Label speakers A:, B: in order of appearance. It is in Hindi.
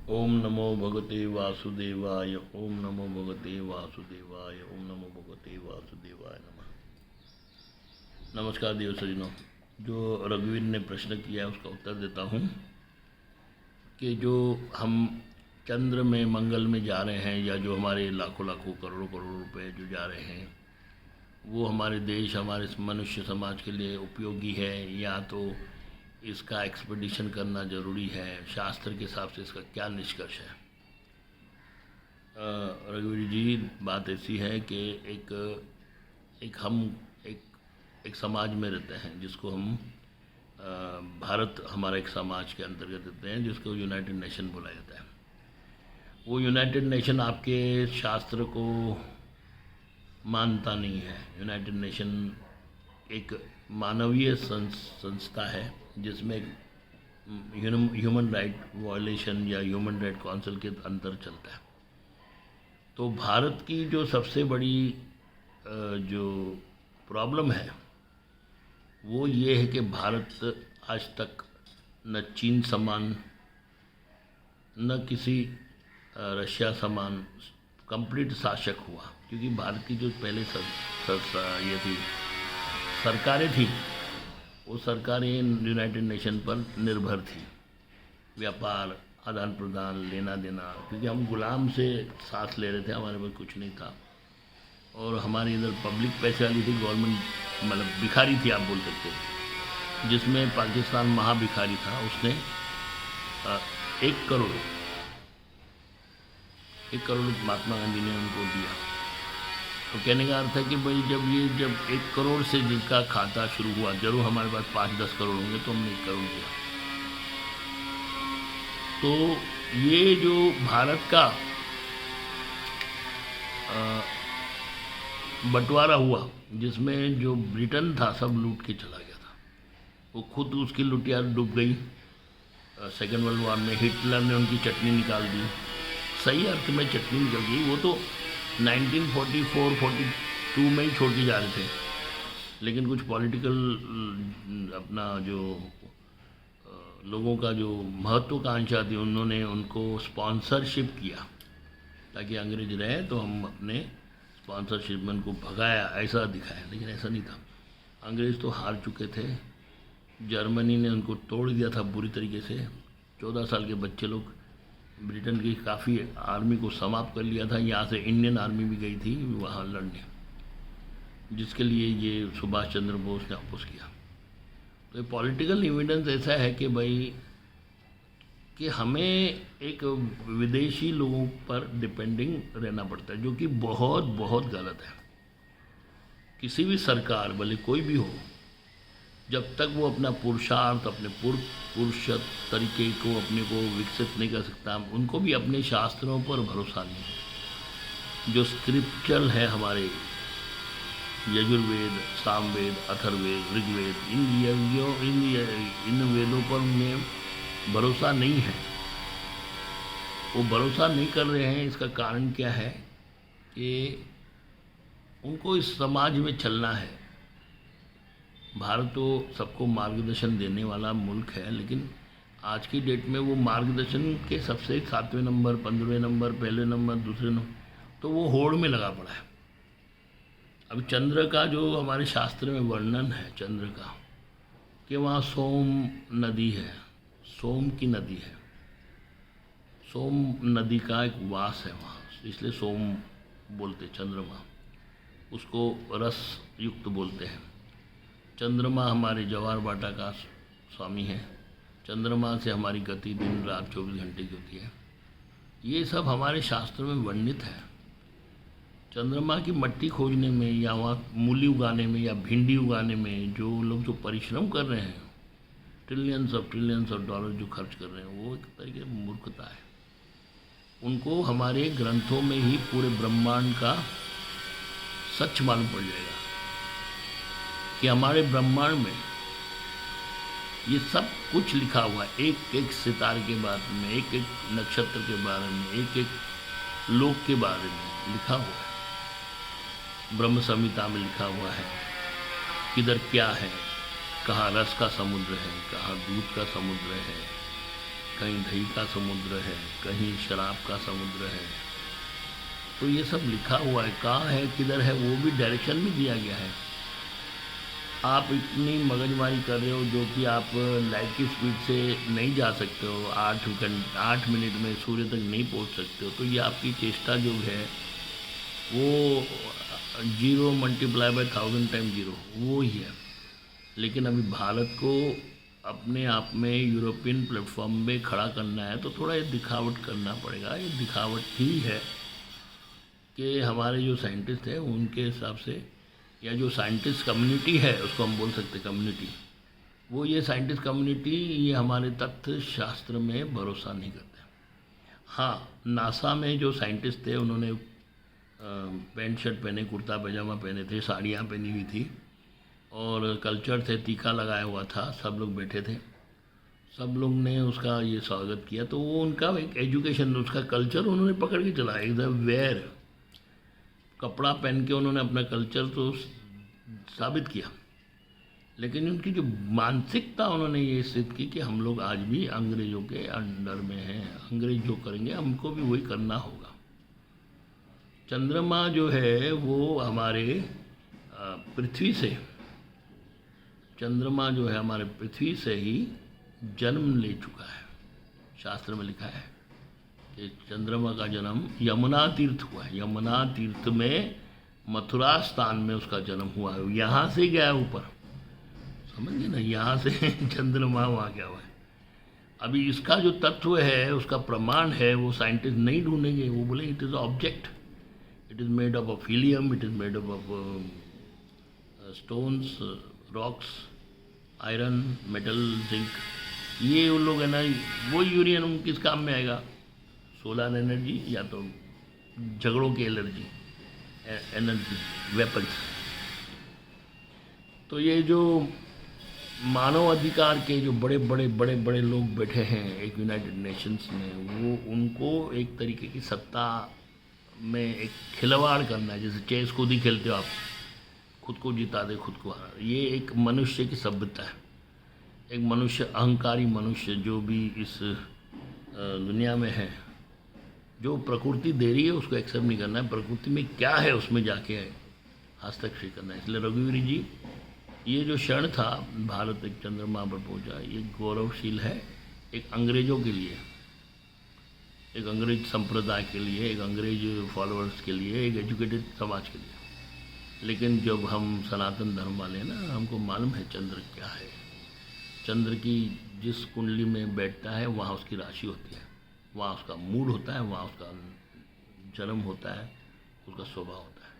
A: ओम नमो भगवते वासुदेवाय। ओम नमो भगवते वासुदेवाय। ओम नमो भगवते वासुदेवाय नमः। नमस्कार देव सज्जनों। जो रघुवीर ने प्रश्न किया है उसका उत्तर देता हूँ कि जो हम चंद्र में मंगल में जा रहे हैं या जो हमारे लाखों लाखों करोड़ों करोड़ों रुपए जो जा रहे हैं वो हमारे देश हमारे मनुष्य समाज के लिए उपयोगी है या तो इसका एक्सपेडिशन करना ज़रूरी है, शास्त्र के हिसाब से इसका क्या निष्कर्ष है। रघुवीर जी, बात ऐसी है कि एक एक हम एक एक समाज में रहते हैं जिसको हम भारत हमारा एक समाज के अंतर्गत रहते हैं जिसको यूनाइटेड नेशन बोला जाता है। वो यूनाइटेड नेशन आपके शास्त्र को मानता नहीं है। यूनाइटेड नेशन एक मानवीय संस्था है जिसमें ह्यूमन राइट वायलेशन या ह्यूमन राइट काउंसिल के अंतर चलता है। तो भारत की जो सबसे बड़ी जो प्रॉब्लम है वो ये है कि भारत आज तक न चीन समान न किसी रशिया समान कंप्लीट शासक हुआ, क्योंकि भारत की जो पहले ये थी सरकारें थी वो सरकारें यूनाइटेड नेशन पर निर्भर थी। व्यापार आदान प्रदान लेना देना, क्योंकि हम गुलाम से सांस ले रहे थे, हमारे पास कुछ नहीं था और हमारी इधर पब्लिक पैसे वाली थी, गवर्नमेंट मतलब भिखारी थी आप बोल सकते हो। जिसमें पाकिस्तान महाभिखारी था, उसने 1 करोड़ महात्मा गांधी ने उनको दिया। तो कहने का अर्थ है कि भाई जब 1 करोड़ से जिसका खाता शुरू हुआ, जरूर हमारे पास 5-10 करोड़ होंगे तो हमने 1 करोड़ दिया। तो ये जो भारत का बंटवारा हुआ जिसमें जो ब्रिटेन था सब लूट के चला गया था, वो खुद उसकी लुटिया डूब गई। सेकेंड वर्ल्ड वॉर में हिटलर ने उनकी चटनी निकाल दी, सही अर्थ में चटनी निकल गई। वो तो 1944-42 में ही छोड़ के जा रहे थे, लेकिन कुछ पॉलिटिकल अपना जो लोगों का जो महत्वाकांक्षा थी उन्होंने उनको स्पॉन्सरशिप किया ताकि अंग्रेज रहे, तो हम अपने स्पॉन्सरशिप में उनको भगाया ऐसा दिखाया, लेकिन ऐसा नहीं था। अंग्रेज़ तो हार चुके थे, जर्मनी ने उनको तोड़ दिया था बुरी तरीके से। 14 साल के बच्चे लोग ब्रिटेन की काफ़ी आर्मी को समाप्त कर लिया था। यहाँ से इंडियन आर्मी भी गई थी वहाँ लड़ने, जिसके लिए ये सुभाष चंद्र बोस ने अपोज किया। तो ये पॉलिटिकल एविडेंस ऐसा है कि भाई कि हमें एक विदेशी लोगों पर डिपेंडिंग रहना पड़ता है, जो कि बहुत बहुत गलत है। किसी भी सरकार भले कोई भी हो, जब तक वो अपना पुरुषार्थ अपने पुरुष तरीके को अपने को विकसित नहीं कर सकता, उनको भी अपने शास्त्रों पर भरोसा नहीं है। जो स्क्रिप्चर है हमारे यजुर्वेद, सामवेद, अथर्ववेद, ऋग्वेद, इन वेदों पर उन्हें भरोसा नहीं है। वो भरोसा नहीं कर रहे हैं, इसका कारण क्या है कि उनको इस समाज में चलना है। भारत तो सबको मार्गदर्शन देने वाला मुल्क है, लेकिन आज की डेट में वो मार्गदर्शन के सबसे 7वें नंबर, 15वें नंबर, पहले नंबर, दूसरे नंबर, तो वो होड़ में लगा पड़ा है। अब चंद्र का जो हमारे शास्त्र में वर्णन है चंद्र का, कि वहाँ सोम नदी है, सोम की नदी है, सोम नदी का एक वास है वहाँ, इसलिए सोम बोलते चंद्रमा, उसको रस युक्त बोलते हैं। चंद्रमा हमारे जवार बाटा का स्वामी है। चंद्रमा से हमारी गति दिन रात 24 घंटे की होती है। ये सब हमारे शास्त्र में वर्णित है। चंद्रमा की मट्टी खोजने में या वहाँ मूली उगाने में या भिंडी उगाने में जो लोग जो परिश्रम कर रहे हैं, ट्रिलियंस ऑफ डॉलर जो खर्च कर रहे हैं, वो एक तरीके से मूर्खता है। उनको हमारे ग्रंथों में ही पूरे ब्रह्मांड का सच मालूम पड़ जाएगा कि हमारे ब्रह्मांड में ये सब कुछ लिखा हुआ है। एक एक सितारे के बारे में, एक एक नक्षत्र के बारे में, एक एक लोक के बारे में लिखा हुआ है। ब्रह्म संहिता में लिखा हुआ है किधर क्या है, कहाँ रस का समुद्र है, कहाँ दूध का समुद्र है, कहीं दही का समुद्र है, कहीं शराब का समुद्र है। तो ये सब लिखा हुआ है, कहाँ है किधर है वो भी डायरेक्शन भी दिया गया है। आप इतनी मगजमारी कर रहे हो जो कि आप लाइट की स्पीड से नहीं जा सकते हो, 8 मिनट में सूर्य तक नहीं पहुंच सकते हो। तो ये आपकी चेष्टा जो है वो 0 × 1000 टाइम 0 वो ही है। लेकिन अभी भारत को अपने आप में यूरोपियन प्लेटफॉर्म में खड़ा करना है तो थोड़ा ये दिखावट करना पड़ेगा। ये दिखावट ही है कि हमारे जो साइंटिस्ट हैं उनके हिसाब से, या जो साइंटिस्ट कम्युनिटी है उसको हम बोल सकते कम्युनिटी, वो ये साइंटिस्ट कम्युनिटी ये हमारे तथ्य शास्त्र में भरोसा नहीं करते। हाँ, नासा में जो साइंटिस्ट थे उन्होंने पैंट शर्ट पहने, कुर्ता पैजामा पहने थे, साड़ियाँ पहनी हुई थी और कल्चर थे, टीका लगाया हुआ था, सब लोग बैठे थे, सब लोग ने उसका ये स्वागत किया। तो वो उनका एक एजुकेशन, उसका कल्चर उन्होंने पकड़ के चला, एकदम वेयर कपड़ा पहन के उन्होंने अपना कल्चर तो साबित किया। लेकिन उनकी जो मानसिकता उन्होंने ये सिद्ध की कि हम लोग आज भी अंग्रेज़ों के अंडर में हैं, अंग्रेज जो करेंगे हमको भी वही करना होगा। चंद्रमा जो है वो हमारे पृथ्वी से, चंद्रमा जो है हमारे पृथ्वी से ही जन्म ले चुका है। शास्त्र में लिखा है कि चंद्रमा का जन्म यमुना तीर्थ हुआ है। यमुना तीर्थ में मथुरा स्थान में उसका जन्म हुआ है, यहाँ से गया है ऊपर, समझ गए ना, यहाँ से चंद्रमा वहाँ गया हुआ है। अभी इसका जो तत्व है उसका प्रमाण है वो साइंटिस्ट नहीं ढूंढेंगे, वो बोले it is object, it is made up of helium, it is made up of stones, rocks, iron, metal, zinc. ये उन लोग है ना, वो यूरेनियम किस काम में आएगा? सोलर एनर्जी या तो झगड़ों की एनर्जी, वेपन्स। तो ये जो मानव अधिकार के जो बड़े बड़े लोग बैठे हैं एक यूनाइटेड नेशंस में, वो उनको एक तरीके की सत्ता में एक खिलवाड़ करना है। जैसे चेस खुद ही खेलते हो आप, खुद को जिता दे खुद को हारा। ये एक मनुष्य की सभ्यता है, एक मनुष्य, अहंकारी मनुष्य जो भी इस दुनिया में है, जो प्रकृति दे रही है उसको एक्सेप्ट नहीं करना है, प्रकृति में क्या है उसमें जाके हस्तक्षेप करना है। इसलिए रघुवीर जी, ये जो क्षण था भारत एक चंद्रमा पर पहुंचा, ये गौरवशील है एक अंग्रेज़ों के लिए, एक अंग्रेज संप्रदाय के लिए, एक अंग्रेज फॉलोअर्स के लिए, एक एजुकेटेड समाज के लिए। लेकिन जब हम सनातन धर्म वाले हैं ना, हमको मालूम है चंद्र क्या है। चंद्र की जिस कुंडली में बैठता है वहाँ उसकी राशि होती है, वहाँ उसका मूड होता है, वहाँ उसका जन्म होता है, उसका स्वभाव होता है।